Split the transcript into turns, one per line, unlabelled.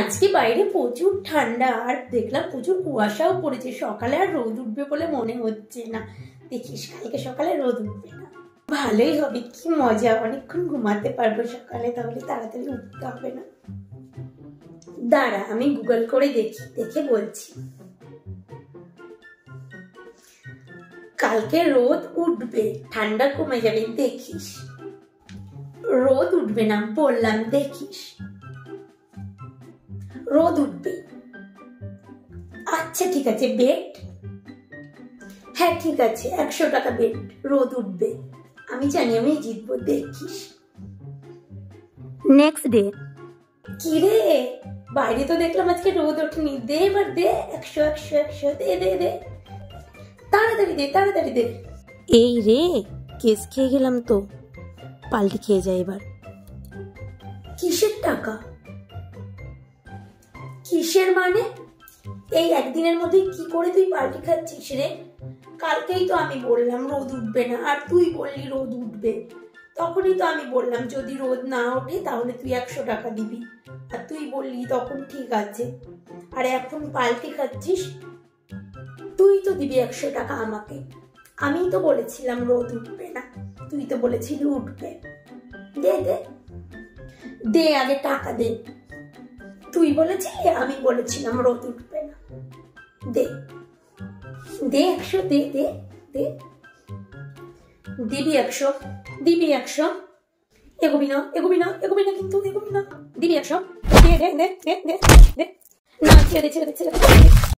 আজকে বাইরে প্রচুর ঠান্ডা আর দেখলাম প্রচুর কুয়াশাও পড়েছে। সকালে আর রোদ উঠবে বলে মনে হচ্ছে না। দেখিস কালকে সকালে রোদ উঠবে না, ভালোই হবে, কি মজা, অনেকক্ষণ ঘুমাতে পারবো সকালে, তাহলে তাড়াতাড়ি উঠতে হবে না। দাঁড়া আমি গুগল করে দেখি, দেখে বলছি। কালকে রোদ উঠবে, ঠান্ডা কমে যাবে, দেখিস। রোদ উঠবে না বললাম, দেখিস রোদ উঠবে। আচ্ছা ঠিক আছে, বেট। হ্যাঁ ঠিক আছে, 100 টাকা বেট, রোদ উঠবে। আমি জানি আমি জিতবো, দেখিস। Next day. কি রে, বাইরে তো দেখলাম আজকে রোদ ওঠেনি, দে এবার দে, 100 100 100 দে দে দে, তাড়াতাড়ি দে তাড়াতাড়ি দে। এই রে, কেস খেয়ে গেলাম তো, পাল্টি খেয়ে যায় এবার। কিসের টাকা? কিসের মানে? এই একদিনের মধ্যে কি করে তুই পাল্টি খাচ্ছিস রে? কালকেই তো আমি বললাম রোদ উঠবে না, আর তুই বললি রোদ উঠবে। তখনই তো আমি বললাম যদি রোদ না ওঠে তাহলে তুই 100 টাকা দিবি, আর তুই বললি তখন ঠিক আছে। আর এখন পাল্টি খাচ্ছিস, তুই তো দিবি 100 টাকা আমাকে। আমি তো বলেছিলাম রোদ উঠবে না, তুই তো বলেছিলি উঠবে। দে দে দে, আগে টাকা দে। তুই বলেছিলি, আমি বলেছিলাম রোদ উঠবে না। দে দে 100, দে দে দে, দিবি 100, দিবি 100। এগোবি না এগোবি না এগোবি না, কিন্তু এগোবি না, দিবি 100। দে দে দে দে দে, না ছেড়ে দে ছেড়ে দে ছেড়ে দে।